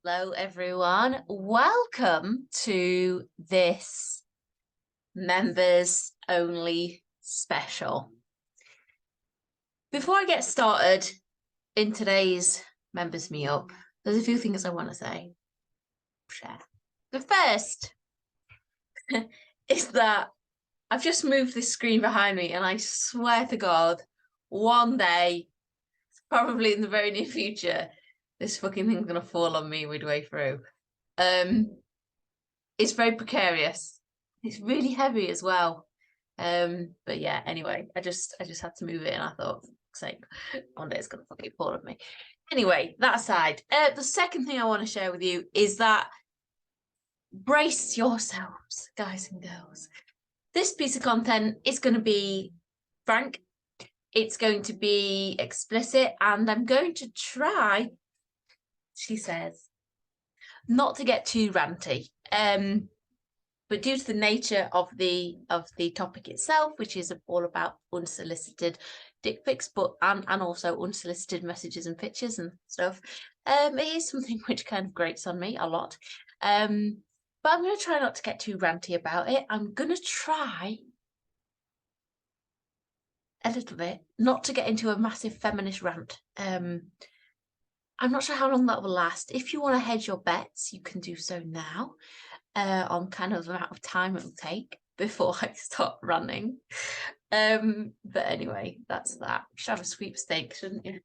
Hello, everyone. Welcome to this members only special. Before I get started in today's members meet up, there's a few things I want to say. Share. The first is that I've just moved this screen behind me, and I swear to God, one day, probably in the very near future, this fucking thing's gonna fall on me midway through. It's very precarious. It's really heavy as well. But yeah, anyway, I just had to move it, and I thought, sake, one day it's gonna fucking fall on me. Anyway, that aside, the second thing I want to share with you is that brace yourselves, guys and girls. This piece of content is going to be frank, it's going to be explicit, and I'm going to try, she says, not to get too ranty. But due to the nature of the topic itself, which is all about unsolicited dick pics, and also unsolicited messages and pictures and stuff, it is something which kind of grates on me a lot. But I'm going to try not to get too ranty about it. I'm going to try a little bit not to get into a massive feminist rant. I'm not sure how long that will last. If you want to hedge your bets, you can do so now. On kind of the amount of time it will take before I start running. But anyway, that's that. You should have a sweepstake, shouldn't you?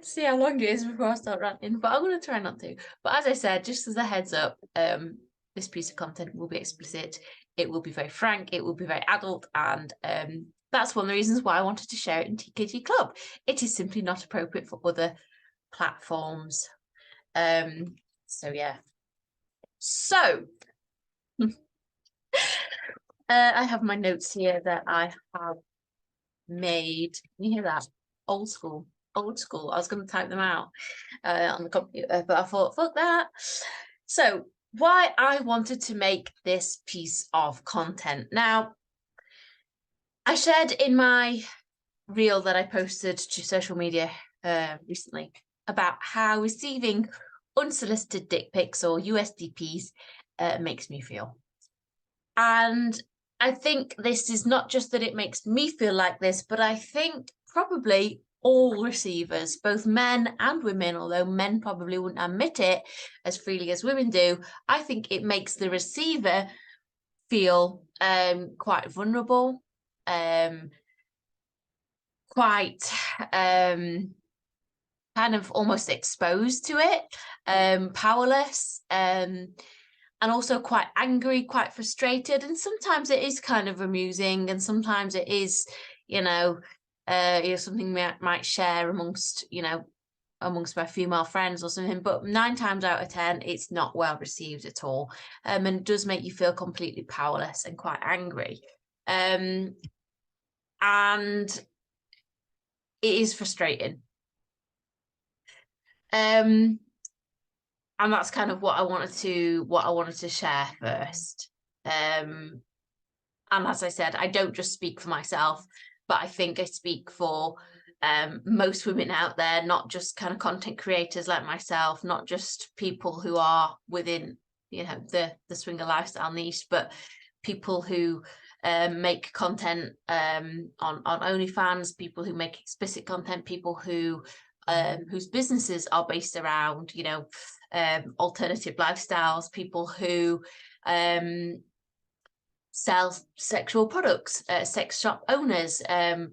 See how long it is before I start ranting, but I'm going to try not to. But as I said, just as a heads up, this piece of content will be explicit, it will be very frank, it will be very adult, and that's one of the reasons why I wanted to share it in TKG Club. It is simply not appropriate for other platforms. So yeah. So, I have my notes here that I have made. Can you hear that? Old school. I was going to type them out on the computer, but I thought, fuck that. So, why I wanted to make this piece of content. Now, I shared in my reel that I posted to social media recently about how receiving unsolicited dick pics or USDPs makes me feel. And I think this is not just that it makes me feel like this, but I think probably all receivers, both men and women, although men probably wouldn't admit it as freely as women do, I think it makes the receiver feel quite vulnerable, quite kind of almost exposed to it, powerless, and also quite angry, quite frustrated. And sometimes it is kind of amusing, and sometimes it is, something we might share amongst my female friends or something. But 9 times out of 10, it's not well received at all, and it does make you feel completely powerless and quite angry. And it is frustrating. And that's kind of what I wanted to share first. And as I said, I don't just speak for myself, but I think I speak for most women out there, not just kind of content creators like myself, not just people who are within, the swinger lifestyle niche, but people who make content on OnlyFans, people who make explicit content, people who whose businesses are based around, alternative lifestyles, people who sell sexual products, sex shop owners,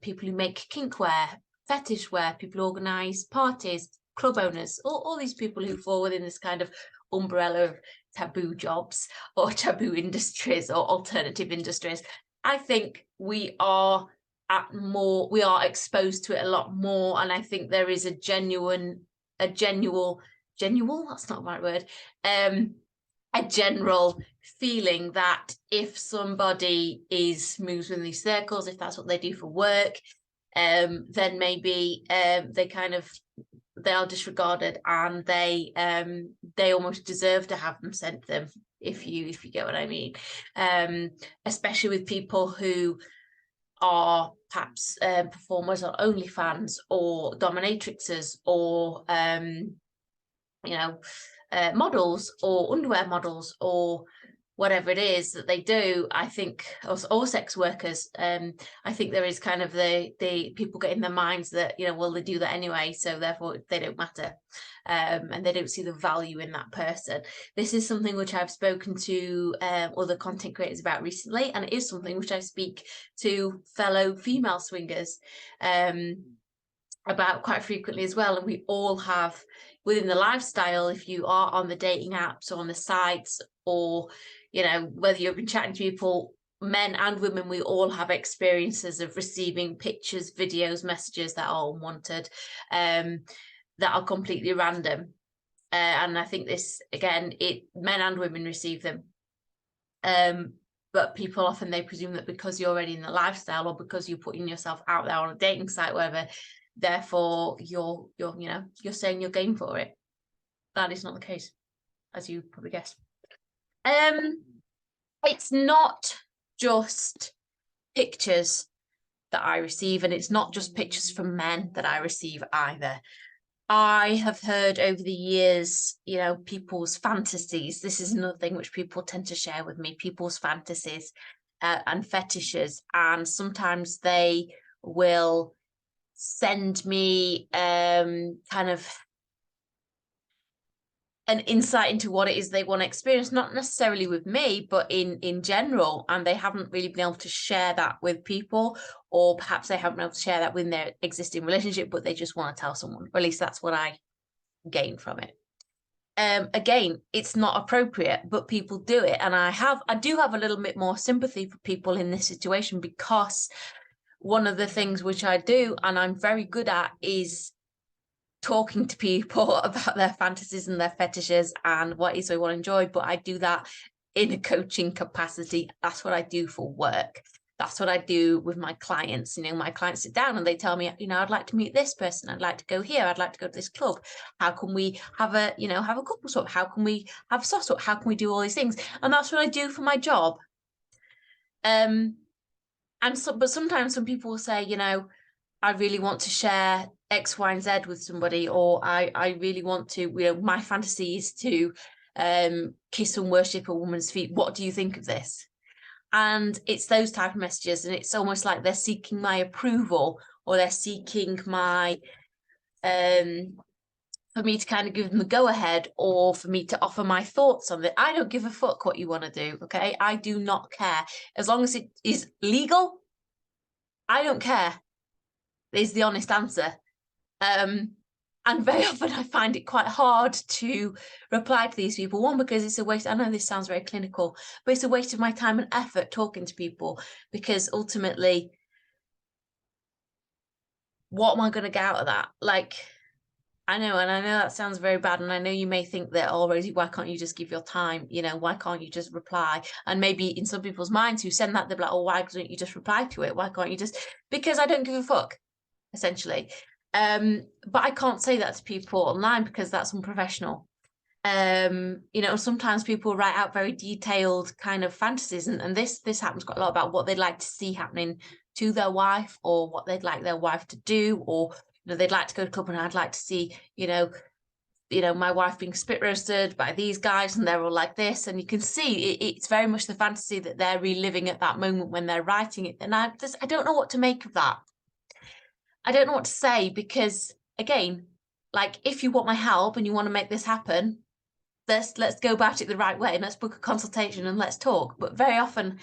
people who make kink wear, fetish wear, people who organize parties, club owners, all these people who fall within this kind of umbrella of taboo jobs or taboo industries or alternative industries. I think we are exposed to it a lot more, and I think there is a genuine, that's not the right word, a general feeling that if somebody moves within these circles, if that's what they do for work, then maybe they are disregarded, and they almost deserve to have them sent to them, if you get what I mean. Especially with people who are perhaps performers on OnlyFans or dominatrixes or models or underwear models or whatever it is that they do. I think, or sex workers, I think there is kind of the people get in their minds that, well, they do that anyway, so therefore they don't matter, and they don't see the value in that person. This is something which I've spoken to other content creators about recently, and it is something which I speak to fellow female swingers about quite frequently as well. And we all have within the lifestyle, if you are on the dating apps or on the sites, or whether you've been chatting to people, men and women, we all have experiences of receiving pictures, videos, messages that are unwanted, that are completely random, and I think this, again, men and women receive them, but people often, they presume that because you're already in the lifestyle, or because you're putting yourself out there on a dating site, whatever, therefore you're saying you're game for it. That is not the case, as you probably guessed. It's not just pictures that I receive, and it's not just pictures from men that I receive either. I have heard over the years, people's fantasies. This is another thing which people tend to share with me, people's fantasies and fetishes. And sometimes they will send me kind of an insight into what it is they want to experience, not necessarily with me, but in general, and they haven't really been able to share that with people, or perhaps they haven't been able to share that within their existing relationship, but they just want to tell someone, or at least that's what I gain from it. Again, it's not appropriate, but people do it, and I do have a little bit more sympathy for people in this situation, because one of the things which I do, and I'm very good at, is talking to people about their fantasies and their fetishes and what it is they want to enjoy. But I do that in a coaching capacity. That's what I do for work. That's what I do with my clients. My clients sit down and they tell me, I'd like to meet this person. I'd like to go here. I'd like to go to this club. How can we have a couple swap? How can we have a soft swap? How can we do all these things? And that's what I do for my job. But sometimes some people will say, I really want to share X, Y, and Z with somebody, or I really want to, my fantasy is to kiss and worship a woman's feet. What do you think of this? And it's those type of messages, and it's almost like they're seeking my approval, or they're seeking my, for me to kind of give them the go ahead, or for me to offer my thoughts on it. I don't give a fuck what you want to do, okay? I do not care. As long as it is legal, I don't care, is the honest answer. And very often I find it quite hard to reply to these people. One, because it's a waste. I know this sounds very clinical, but it's a waste of my time and effort talking to people, because ultimately, what am I going to get out of that? I know that sounds very bad, and I know you may think that, oh, Rosie, why can't you just give your time? Why can't you just reply? And maybe in some people's minds who send that, they're like, oh, why don't you just reply to it? Why can't you just? Because I don't give a fuck, essentially. But I can't say that to people online, because that's unprofessional. Sometimes people write out very detailed kind of fantasies, and this happens quite a lot, about what they'd like to see happening to their wife, or what they'd like their wife to do, or they'd like to go to a club, and I'd like to see my wife being spit roasted by these guys, and they're all like this, and you can see it's very much the fantasy that they're reliving at that moment when they're writing it. And I don't know what to make of that. I don't know what to say, because again, if you want my help and you want to make this happen, let's go about it the right way, and let's book a consultation and let's talk. But very often,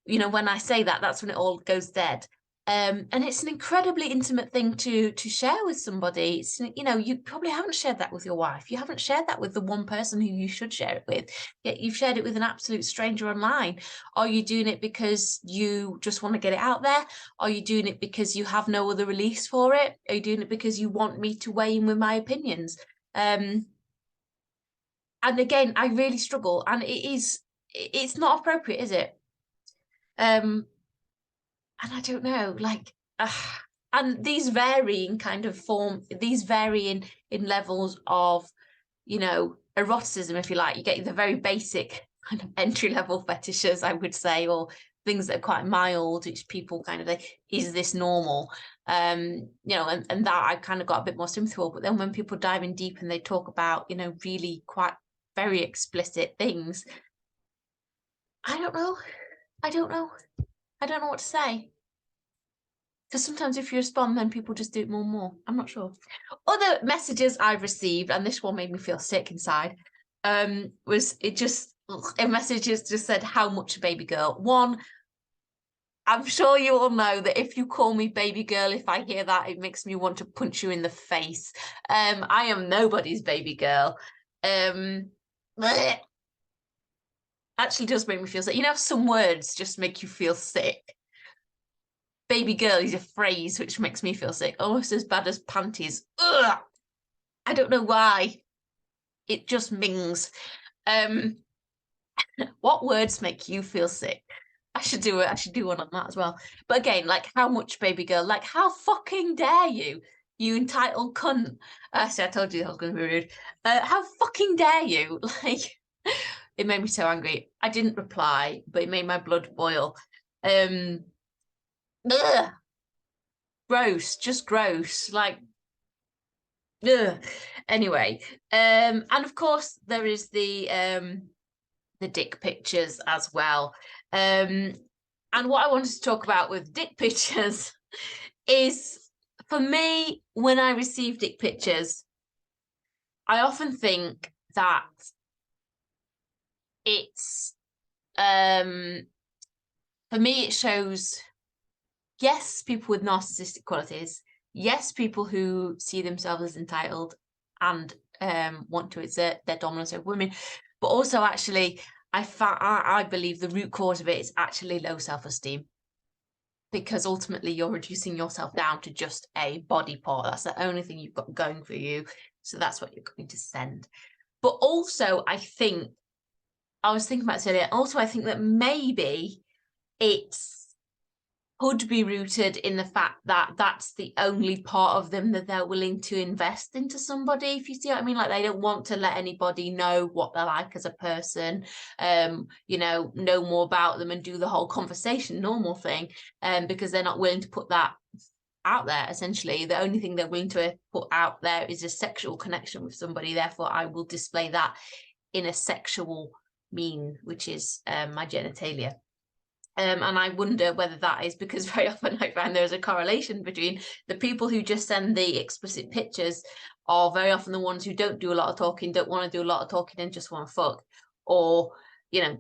when I say that, that's when it all goes dead. And it's an incredibly intimate thing to share with somebody. It's, you probably haven't shared that with your wife. You haven't shared that with the one person who you should share it with. Yet you've shared it with an absolute stranger online. Are you doing it because you just want to get it out there? Are you doing it because you have no other release for it? Are you doing it because you want me to weigh in with my opinions? And again, I really struggle, and it's not appropriate, is it? And I don't know, and these vary in kind of form, these vary in levels of, eroticism, if you like. You get the very basic kind of entry-level fetishes, I would say, or things that are quite mild, which people kind of is this normal? you know, and that I kind of got a bit more sympathy for. But then when people dive in deep and they talk about, you know, really quite very explicit things, I don't know what to say. Because sometimes if you respond, then people just do it more and more. I'm not sure. Other messages I've received, and this one made me feel sick inside, was a message just said, how much a baby girl? One, I'm sure you all know that if you call me baby girl, if I hear that, it makes me want to punch you in the face. I am nobody's baby girl. Actually does make me feel sick. You know, some words just make you feel sick. Baby girl is a phrase which makes me feel sick, almost as bad as panties. Ugh! I don't know why. It just mings. What words make you feel sick? I should do one on that as well. But again, like, how much baby girl? Like, how fucking dare you, you entitled cunt? See, I told you that was going to be rude. How fucking dare you? Like, it made me so angry. I didn't reply, but it made my blood boil. Ugh. Gross, just gross. Like, ugh. Anyway, and of course there is the dick pictures as well. And what I wanted to talk about with dick pictures is, for me, when I receive dick pictures, I often think that it's, for me, it shows, yes, people with narcissistic qualities, yes, people who see themselves as entitled and want to exert their dominance over women, but also actually, I believe the root cause of it is actually low self-esteem, because ultimately you're reducing yourself down to just a body part. That's the only thing you've got going for you. So that's what you're going to send. But also, I was thinking about this earlier, also I think that maybe it's could be rooted in the fact that that's the only part of them that they're willing to invest into somebody, if you see what I mean. Like, they don't want to let anybody know what they're like as a person, you know more about them and do the whole conversation normal thing, because they're not willing to put that out there. Essentially, the only thing they're willing to put out there is a sexual connection with somebody. Therefore, I will display that in a sexual mean, which is my genitalia. And I wonder whether that is because very often I find there's a correlation between the people who just send the explicit pictures are very often the ones who don't do a lot of talking, don't want to do a lot of talking and just want to fuck, or, you know,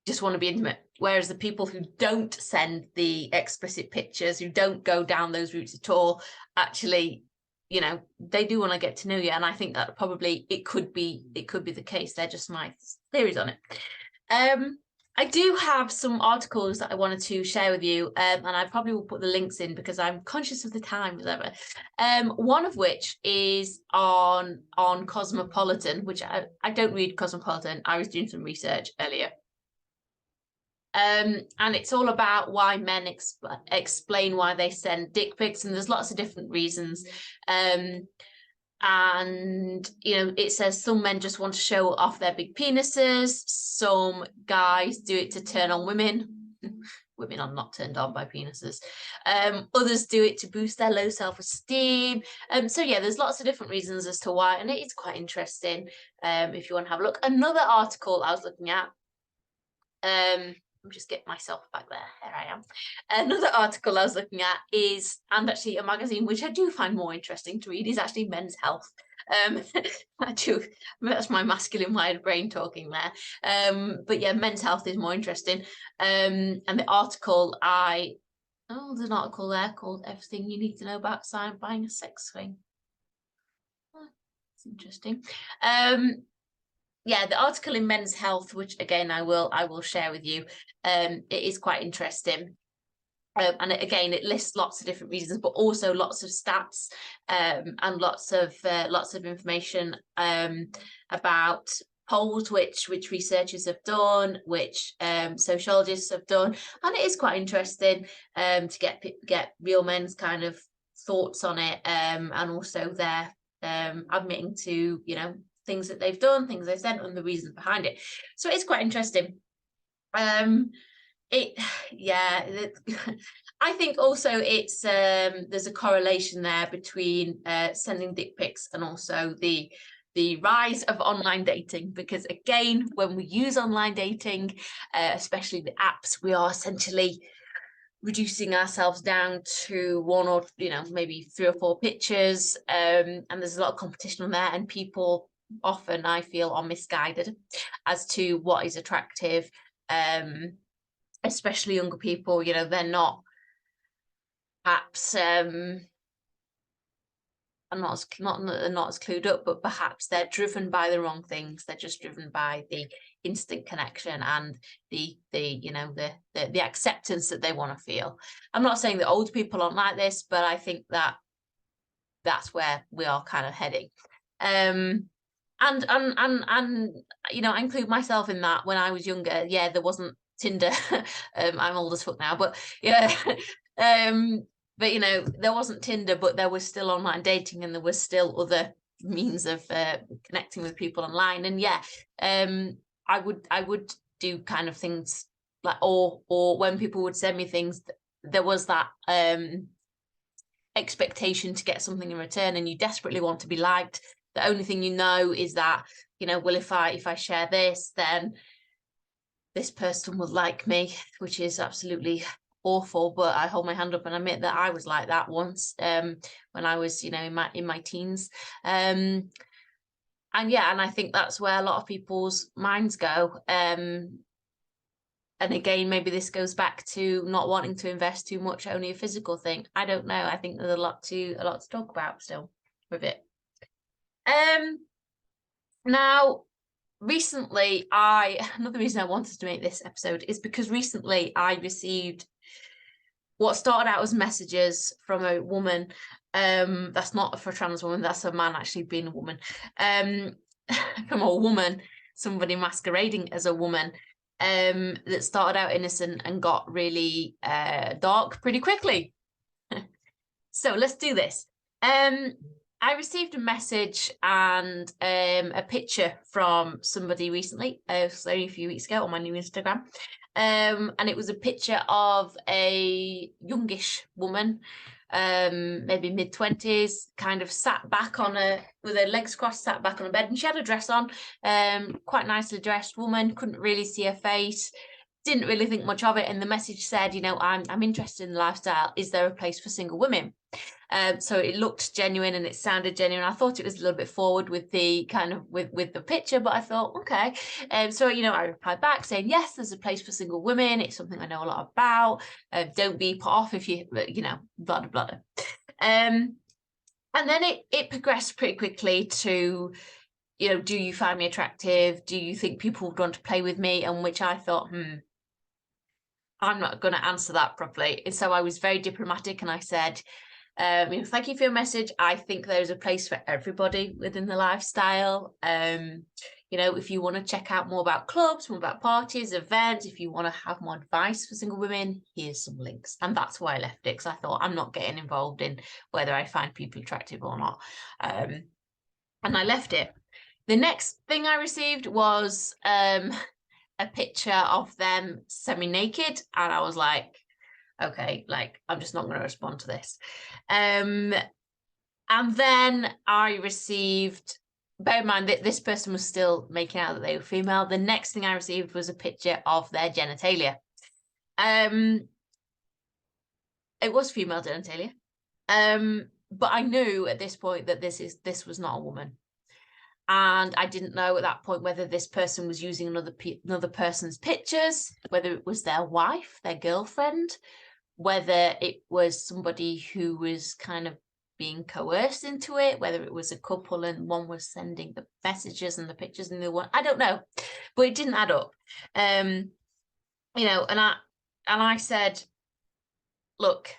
just want to be intimate. Whereas the people who don't send the explicit pictures, who don't go down those routes at all, actually, you know, they do want to get to know you. And I think that probably it could be the case. They're just my theories on it. I do have some articles that I wanted to share with you, and I probably will put the links in because I'm conscious of the time as ever. One of which is on Cosmopolitan, which I don't read Cosmopolitan. I was doing some research earlier. And it's all about why men explain why they send dick pics, and there's lots of different reasons. And, you know, it says some men just want to show off their big penises. Some guys do it to turn on women. Women are not turned on by penises. Others do it to boost their low self-esteem. So yeah, there's lots of different reasons as to why, and it is quite interesting if you want to have a look. Another article I was looking at, I'm just getting myself back there. Here I am. Another article I was looking at is, and actually a magazine which I do find more interesting to read, is actually Men's Health. That's my masculine wired brain talking there. But yeah, Men's Health is more interesting. And the article there's an article there called Everything You Need to Know About Buying a Sex Swing. Oh, it's interesting. Yeah, the article in Men's Health, which again I will share with you, it is quite interesting. And it lists lots of different reasons, but also lots of stats and lots of information about polls which researchers have done, which sociologists have done, and it is quite interesting to get real men's kind of thoughts on it, and also their admitting to, you know, things that they've done, things they've said, and the reasons behind it. So it's quite interesting. I think also it's there's a correlation there between sending dick pics and also the rise of online dating, because again, when we use online dating, especially the apps, we are essentially reducing ourselves down to one or maybe 3 or 4 pictures, and there's a lot of competition on there, and people often, I feel, are misguided as to what is attractive, especially younger people. They're not perhaps are not as clued up, but perhaps they're driven by the wrong things. They're just driven by the instant connection and the acceptance that they want to feel. I'm not saying that old people aren't like this, but I think that that's where we are kind of heading. And I include myself in that. When I was younger, yeah, there wasn't Tinder. I'm old as fuck now, but yeah. But there wasn't Tinder, but there was still online dating, and there was still other means of connecting with people online. And yeah, I would do kind of things like, or when people would send me things, there was that expectation to get something in return, and you desperately want to be liked. The only thing you know is that, well, if I share this, then this person will like me, which is absolutely awful. But I hold my hand up and admit that I was like that once, when I was, in my teens. And yeah, and I think that's where a lot of people's minds go. And again, maybe this goes back to not wanting to invest too much, only a physical thing. I don't know. I think there's a lot to talk about still with it. Now, recently, another reason I wanted to make this episode is because recently I received what started out as messages from a woman. That's not for a trans woman, that's a man actually being a woman. From a woman, somebody masquerading as a woman, that started out innocent and got really dark pretty quickly. So let's do this. I received a message and a picture from somebody recently, only a few weeks ago, on my new Instagram. And it was a picture of a youngish woman, maybe mid-20s, kind of sat back with her legs crossed, sat back on a bed, and she had a dress on, quite nicely dressed woman, couldn't really see her face, didn't really think much of it. And the message said, I'm interested in the lifestyle. Is there a place for single women? So it looked genuine and it sounded genuine. I thought it was a little bit forward with the kind of with the picture, but I thought, okay. So I replied back saying, yes, there's a place for single women. It's something I know a lot about. Don't be put off if you blah blah blah. And then it progressed pretty quickly to, do you find me attractive? Do you think people would want to play with me? And which I thought, I'm not going to answer that properly. And so I was very diplomatic and I said, thank you for your message. I think there's a place for everybody within the lifestyle. If you want to check out more about clubs, more about parties, events, if you want to have more advice for single women, here's some links. And that's why I left it, because I thought I'm not getting involved in whether I find people attractive or not. And I left it. The next thing I received was a picture of them semi-naked, and I was like, okay, I'm just not going to respond to this. And then I received, bear in mind that this person was still making out that they were female. The next thing I received was a picture of their genitalia. It was female genitalia, but I knew at this point that this was not a woman. And I didn't know at that point whether this person was using another person's pictures, whether it was their wife, their girlfriend, whether it was somebody who was kind of being coerced into it, whether it was a couple and one was sending the messages and the pictures and the one, I don't know, but it didn't add up. And I said, look,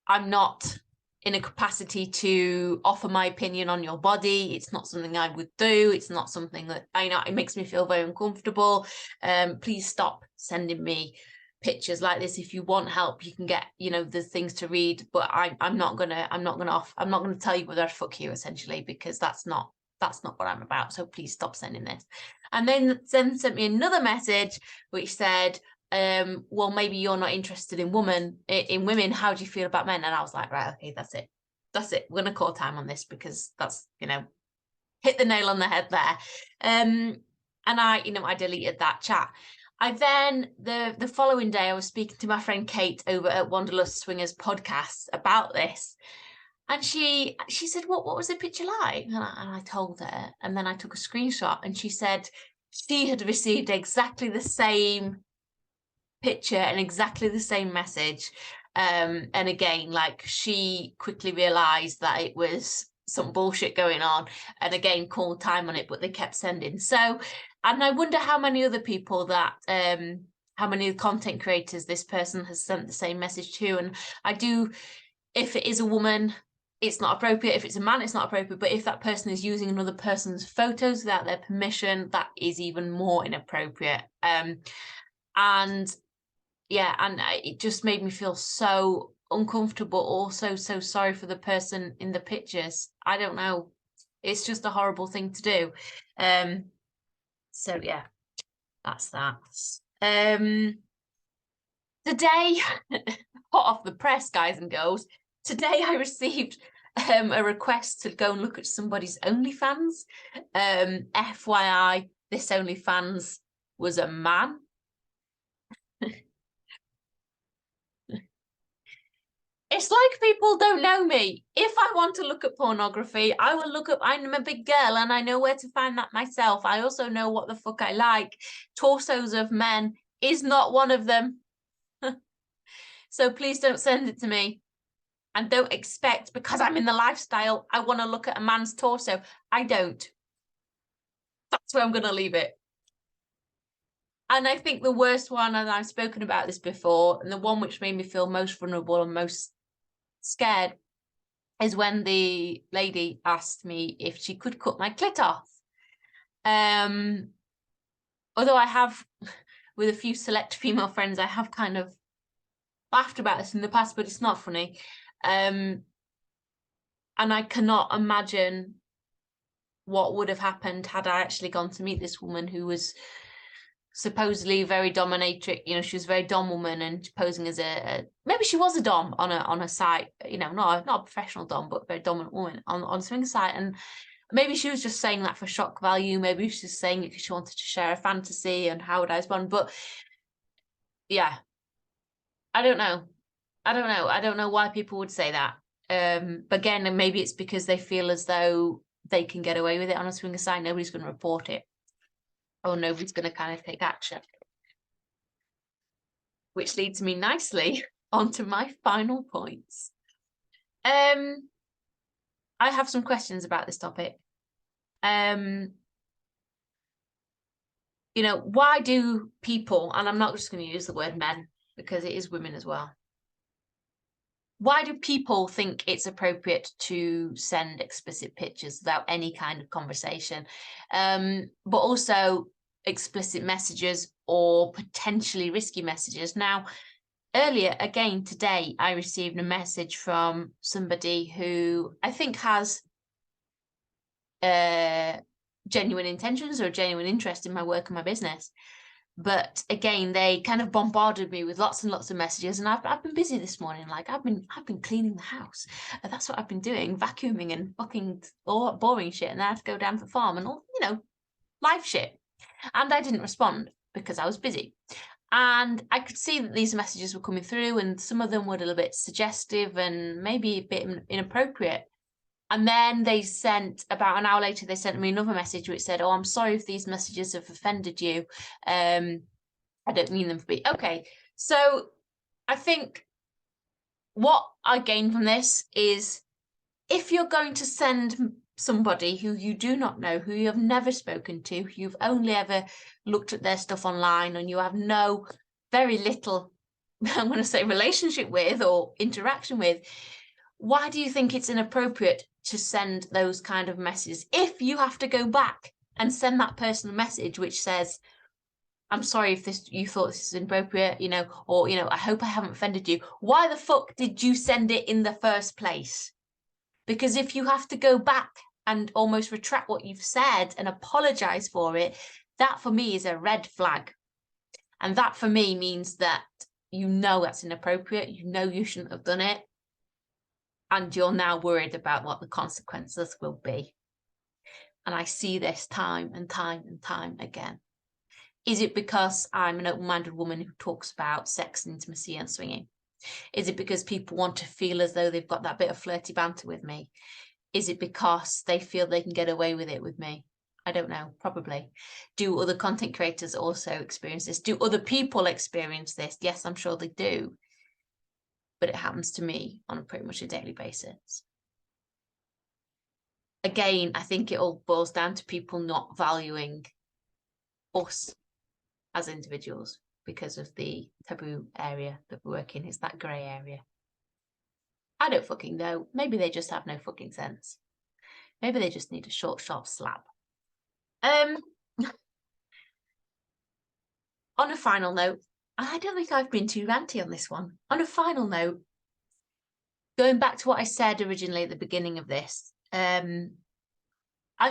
I'm not in a capacity to offer my opinion on your body. It's not something I would do. It's not something that it makes me feel very uncomfortable. Please stop sending me pictures like this. If you want help, you can get, there's things to read, but I'm not gonna tell you whether I'd fuck you, essentially, because that's not what I'm about. So please stop sending this. And then sent me another message which said, well, maybe you're not interested in women, how do you feel about men? And I was like, right, okay, that's it, we're gonna call time on this, because that's, you know, hit the nail on the head there. And I deleted that chat. I then, the following day, I was speaking to my friend Kate over at Wanderlust Swingers podcast about this. And she said, what was the picture like? And I told her, and then I took a screenshot, and she said she had received exactly the same picture and exactly the same message. And again, like, she quickly realized that it was some bullshit going on, and again called time on it, but they kept sending. So, and I wonder how many other people that how many content creators this person has sent the same message to. And I do, if it is a woman, it's not appropriate. If it's a man, it's not appropriate. But if that person is using another person's photos without their permission, that is even more inappropriate. And yeah, and it just made me feel so uncomfortable, also so sorry for the person in the pictures. I don't know, it's just a horrible thing to do. So yeah, that's that. Today, hot off the press, guys and girls, today I received a request to go and look at somebody's OnlyFans. FYI, this OnlyFans was a man. It's like people don't know me. If I want to look at pornography, I will look up. I'm a big girl and I know where to find that myself. I also know what the fuck I like. Torsos of men is not one of them. So please don't send it to me. And don't expect, because I'm in the lifestyle, I want to look at a man's torso. I don't. That's where I'm going to leave it. And I think the worst one, and I've spoken about this before, and the one which made me feel most vulnerable and most scared, is when the lady asked me if she could cut my clit off. Although I have, with a few select female friends, I have kind of laughed about this in the past, but it's not funny. And I cannot imagine what would have happened had I actually gone to meet this woman who was supposedly very dominatrix. You know, she was a very dom woman and posing as a maybe she was a dom on a site, you know, not a professional dom, but a very dominant woman on a swinger site. And maybe she was just saying that for shock value. Maybe she was saying it because she wanted to share a fantasy, and how would I respond? But yeah, I don't know. I don't know why people would say that. But again, maybe it's because they feel as though they can get away with it on a swinger site. Nobody's going to report it, or nobody's going to kind of take action. Which leads me nicely onto my final points. I have some questions about this topic. You know, why do people, and I'm not just going to use the word men because it is women as well, why do people think it's appropriate to send explicit pictures without any kind of conversation, but also explicit messages or potentially risky messages? Now, earlier, again today, I received a message from somebody who I think has genuine intentions or genuine interest in my work and my business. But again, they kind of bombarded me with lots and lots of messages, and I've been busy this morning. Like I've been cleaning the house. That's what I've been doing, vacuuming and fucking boring shit. And I had to go down to the farm and all, you know, life shit. And I didn't respond because I was busy. And I could see that these messages were coming through, and some of them were a little bit suggestive and maybe a bit inappropriate. And then they sent, about an hour later, they sent me another message which said, oh, I'm sorry if these messages have offended you. I don't mean them to be. Okay, so I think what I gained from this is, if you're going to send somebody who you do not know, who you have never spoken to, you've only ever looked at their stuff online, and you have very little, I'm going to say, relationship with or interaction with, why do you think it's inappropriate to send those kind of messages? If you have to go back and send that person a message which says, I'm sorry if you thought this is inappropriate, you know, or, you know, I hope I haven't offended you. Why the fuck did you send it in the first place? Because if you have to go back and almost retract what you've said and apologize for it, that for me is a red flag. And that for me means that you know that's inappropriate, you know you shouldn't have done it, and you're now worried about what the consequences will be. And I see this time and time and time again. Is it because I'm an open-minded woman who talks about sex, intimacy and swinging? Is it because people want to feel as though they've got that bit of flirty banter with me? Is it because they feel they can get away with it with me? I don't know, probably. Do other content creators also experience this? Do other people experience this? Yes, I'm sure they do. But it happens to me on a pretty much a daily basis. Again, I think it all boils down to people not valuing us as individuals because of the taboo area that we work in. It's that grey area. I don't fucking know. Maybe they just have no fucking sense. Maybe they just need a short, sharp slap. On a final note, I don't think I've been too ranty on this one. On a final note, going back to what I said originally at the beginning of this, I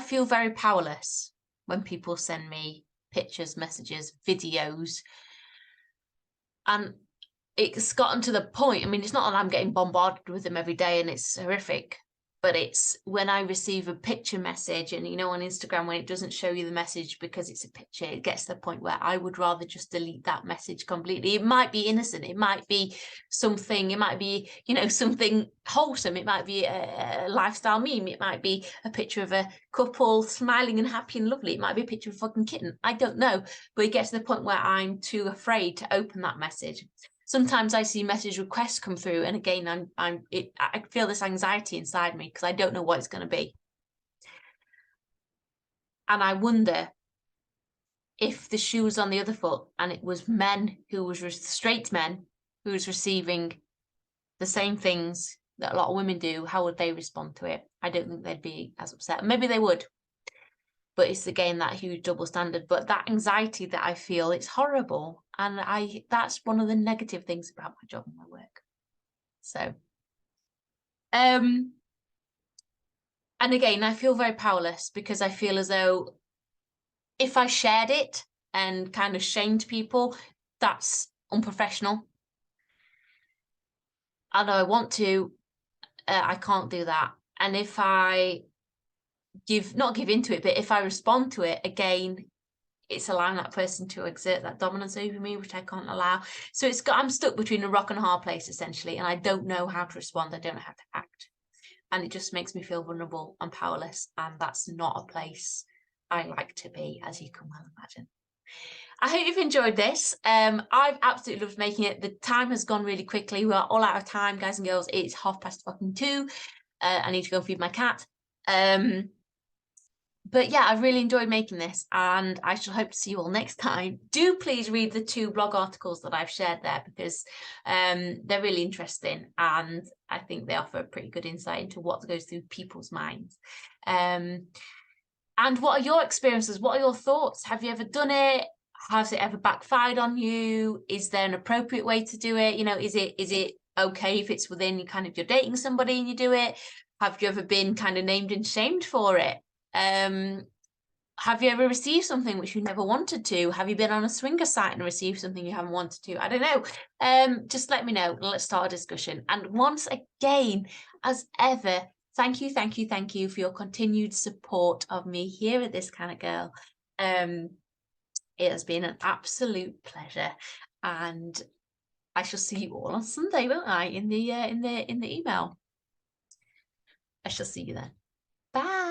feel very powerless when people send me pictures, messages, videos. And it's gotten to the point, I mean, it's not that I'm getting bombarded with them every day and it's horrific, but it's when I receive a picture message and, you know, on Instagram, when it doesn't show you the message because it's a picture, it gets to the point where I would rather just delete that message completely. It might be innocent. It might be something, it might be, you know, something wholesome. It might be a lifestyle meme. It might be a picture of a couple smiling and happy and lovely. It might be a picture of a fucking kitten. I don't know. But it gets to the point where I'm too afraid to open that message. Sometimes I see message requests come through, and again, I feel this anxiety inside me because I don't know what it's going to be. And I wonder if the shoe was on the other foot and it was men who was straight men who was receiving the same things that a lot of women do, how would they respond to it? I don't think they'd be as upset. Maybe they would. But it's again that huge double standard. But that anxiety that I feel, it's horrible. And that's one of the negative things about my job and my work. So, and again, I feel very powerless because I feel as though if I shared it and kind of shamed people, that's unprofessional. Although I want to, I can't do that. And if I not give into it, but if I respond to it, again, it's allowing that person to exert that dominance over me, which I can't allow. So I'm stuck between a rock and a hard place, essentially, and I don't know how to respond. I don't know how to act. And it just makes me feel vulnerable and powerless. And that's not a place I like to be, as you can well imagine. I hope you've enjoyed this. I've absolutely loved making it. The time has gone really quickly. We are all out of time, guys and girls. It's 2:30. I need to go and feed my cat. But yeah, I've really enjoyed making this, and I shall hope to see you all next time. Do please read the 2 blog articles that I've shared there, because they're really interesting, and I think they offer a pretty good insight into what goes through people's minds. And what are your experiences? What are your thoughts? Have you ever done it? Has it ever backfired on you? Is there an appropriate way to do it? You know, is it okay if it's within you're dating somebody and you do it? Have you ever been kind of named and shamed for it? Have you ever received something which you never wanted to? Have you been on a swinger site and received something you haven't wanted to? I don't know. Just let me know. Let's start a discussion. And once again, as ever, thank you for your continued support of me here at This Kind of Girl. It has been an absolute pleasure, and I shall see you all on Sunday, won't I? In the email. I shall see you then. Bye.